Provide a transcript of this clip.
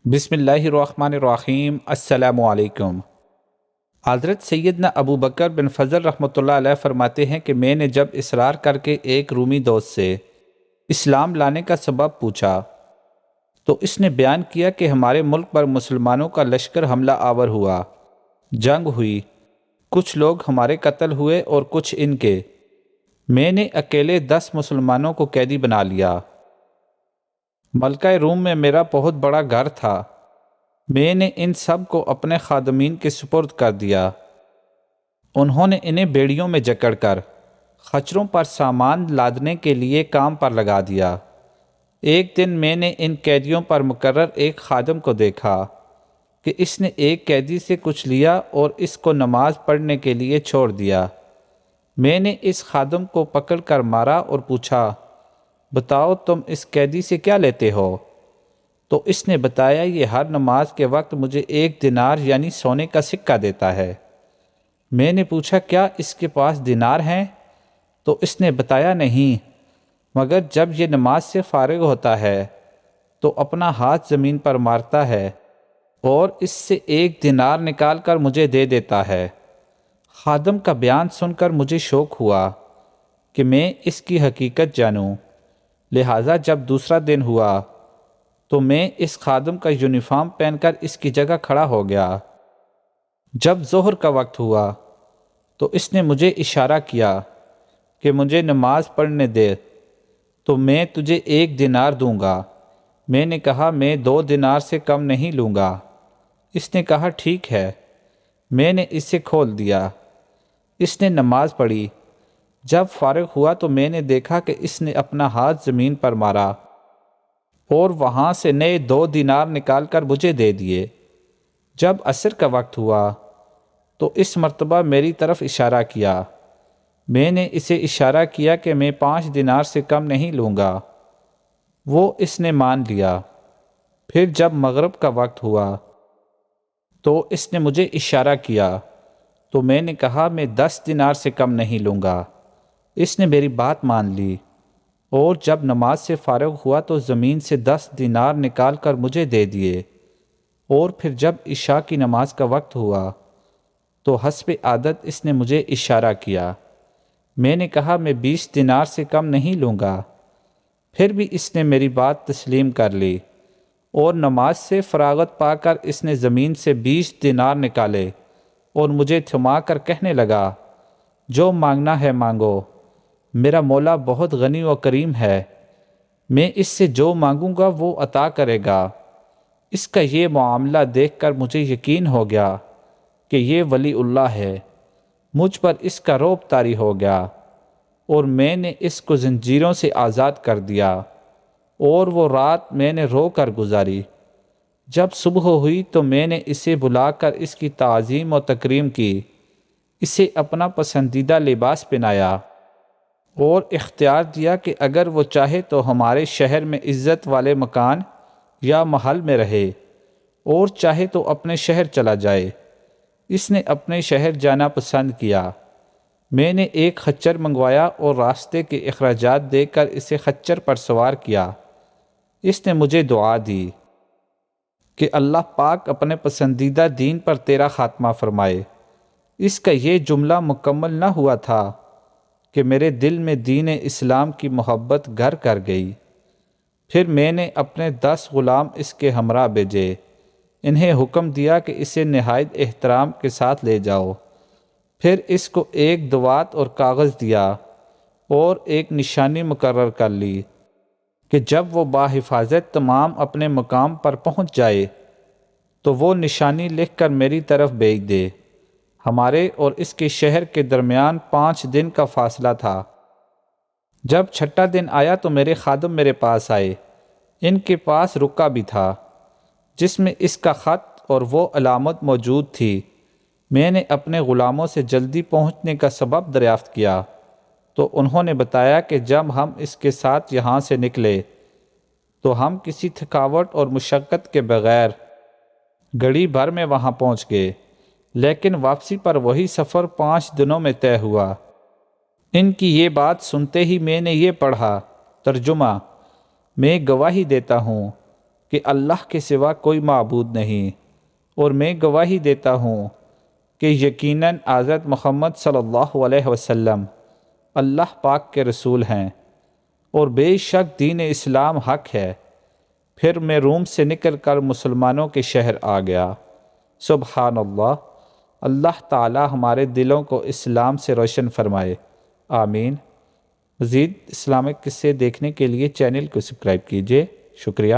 بسم اللہ الرحمن الرحیم۔ السلام علیکم۔ حضرت سیدنا ابو بکر بن فضل رحمۃ اللہ علیہ فرماتے ہیں کہ میں نے جب اصرار کر کے ایک رومی دوست سے اسلام لانے کا سبب پوچھا تو اس نے بیان کیا کہ ہمارے ملک پر مسلمانوں کا لشکر حملہ آور ہوا، جنگ ہوئی، کچھ لوگ ہمارے قتل ہوئے اور کچھ ان کے۔ میں نے اکیلے 10 مسلمانوں کو قیدی بنا لیا۔ ملکہ روم میں میرا بہت بڑا گھر تھا، میں نے ان سب کو اپنے خادمین کے سپرد کر دیا۔ انہوں نے انہیں بیڑیوں میں جکڑ کر خچروں پر سامان لادنے کے لیے کام پر لگا دیا۔ ایک دن میں نے ان قیدیوں پر مقرر ایک خادم کو دیکھا کہ اس نے ایک قیدی سے کچھ لیا اور اس کو نماز پڑھنے کے لیے چھوڑ دیا۔ میں نے اس خادم کو پکڑ کر مارا اور پوچھا، بتاؤ تم اس قیدی سے کیا لیتے ہو؟ تو اس نے بتایا، یہ ہر نماز کے وقت مجھے 1 دینار یعنی سونے کا سکہ دیتا ہے۔ میں نے پوچھا، کیا اس کے پاس دینار ہیں؟ تو اس نے بتایا، نہیں، مگر جب یہ نماز سے فارغ ہوتا ہے تو اپنا ہاتھ زمین پر مارتا ہے اور اس سے 1 دینار نکال کر مجھے دے دیتا ہے۔ خادم کا بیان سن کر مجھے شوق ہوا کہ میں اس کی حقیقت جانوں، لہٰذا جب دوسرا دن ہوا تو میں اس خادم کا یونیفارم پہن کر اس کی جگہ کھڑا ہو گیا۔ جب ظہر کا وقت ہوا تو اس نے مجھے اشارہ کیا کہ مجھے نماز پڑھنے دے تو میں تجھے 1 دینار دوں گا۔ میں نے کہا، میں 2 دینار سے کم نہیں لوں گا۔ اس نے کہا، ٹھیک ہے۔ میں نے اسے کھول دیا۔ اس نے نماز پڑھی۔ جب فارغ ہوا تو میں نے دیکھا کہ اس نے اپنا ہاتھ زمین پر مارا اور وہاں سے نئے 2 دینار نکال کر مجھے دے دیے۔ جب عصر کا وقت ہوا تو اس مرتبہ میری طرف اشارہ کیا۔ میں نے اسے اشارہ کیا کہ میں 5 دینار سے کم نہیں لوں گا۔ وہ اس نے مان لیا۔ پھر جب مغرب کا وقت ہوا تو اس نے مجھے اشارہ کیا تو میں نے کہا، میں 10 دینار سے کم نہیں لوں گا۔ اس نے میری بات مان لی اور جب نماز سے فارغ ہوا تو زمین سے 10 دینار نکال کر مجھے دے دیے۔ اور پھر جب عشاء کی نماز کا وقت ہوا تو حسب عادت اس نے مجھے اشارہ کیا۔ میں نے کہا، میں 20 دینار سے کم نہیں لوں گا۔ پھر بھی اس نے میری بات تسلیم کر لی اور نماز سے فراغت پا کر اس نے زمین سے 20 دینار نکالے اور مجھے تھما کر کہنے لگا، جو مانگنا ہے مانگو، میرا مولا بہت غنی و کریم ہے، میں اس سے جو مانگوں گا وہ عطا کرے گا۔ اس کا یہ معاملہ دیکھ کر مجھے یقین ہو گیا کہ یہ ولی اللہ ہے۔ مجھ پر اس کا رعب طاری ہو گیا اور میں نے اس کو زنجیروں سے آزاد کر دیا اور وہ رات میں نے رو کر گزاری۔ جب صبح ہوئی تو میں نے اسے بلا کر اس کی تعظیم و تکریم کی، اسے اپنا پسندیدہ لباس پہنایا اور اختیار دیا کہ اگر وہ چاہے تو ہمارے شہر میں عزت والے مکان یا محل میں رہے اور چاہے تو اپنے شہر چلا جائے۔ اس نے اپنے شہر جانا پسند کیا۔ میں نے ایک خچر منگوایا اور راستے کے اخراجات دے کر اسے خچر پر سوار کیا۔ اس نے مجھے دعا دی کہ اللہ پاک اپنے پسندیدہ دین پر تیرا خاتمہ فرمائے۔ اس کا یہ جملہ مکمل نہ ہوا تھا کہ میرے دل میں دین اسلام کی محبت گھر کر گئی۔ پھر میں نے اپنے 10 غلام اس کے ہمراہ بھیجے، انہیں حکم دیا کہ اسے نہایت احترام کے ساتھ لے جاؤ۔ پھر اس کو ایک دوات اور کاغذ دیا اور ایک نشانی مقرر کر لی کہ جب وہ باحفاظت تمام اپنے مقام پر پہنچ جائے تو وہ نشانی لکھ کر میری طرف بھیج دے۔ ہمارے اور اس کے شہر کے درمیان 5 دن کا فاصلہ تھا۔ جب 6واں دن آیا تو میرے خادم میرے پاس آئے۔ ان کے پاس رکا بھی تھا جس میں اس کا خط اور وہ علامت موجود تھی۔ میں نے اپنے غلاموں سے جلدی پہنچنے کا سبب دریافت کیا تو انہوں نے بتایا کہ جب ہم اس کے ساتھ یہاں سے نکلے تو ہم کسی تھکاوٹ اور مشقت کے بغیر گھڑی بھر میں وہاں پہنچ گئے، لیکن واپسی پر وہی سفر 5 دنوں میں طے ہوا۔ ان کی یہ بات سنتے ہی میں نے یہ پڑھا، ترجمہ: میں گواہی دیتا ہوں کہ اللہ کے سوا کوئی معبود نہیں، اور میں گواہی دیتا ہوں کہ یقیناً حضرت محمد صلی اللہ علیہ وسلم اللہ پاک کے رسول ہیں، اور بے شک دین اسلام حق ہے۔ پھر میں روم سے نکل کر مسلمانوں کے شہر آ گیا۔ سبحان اللہ۔ اللہ تعالی ہمارے دلوں کو اسلام سے روشن فرمائے، آمین۔ مزید اسلامک قصے دیکھنے کے لیے چینل کو سبسکرائب کیجیے۔ شکریہ۔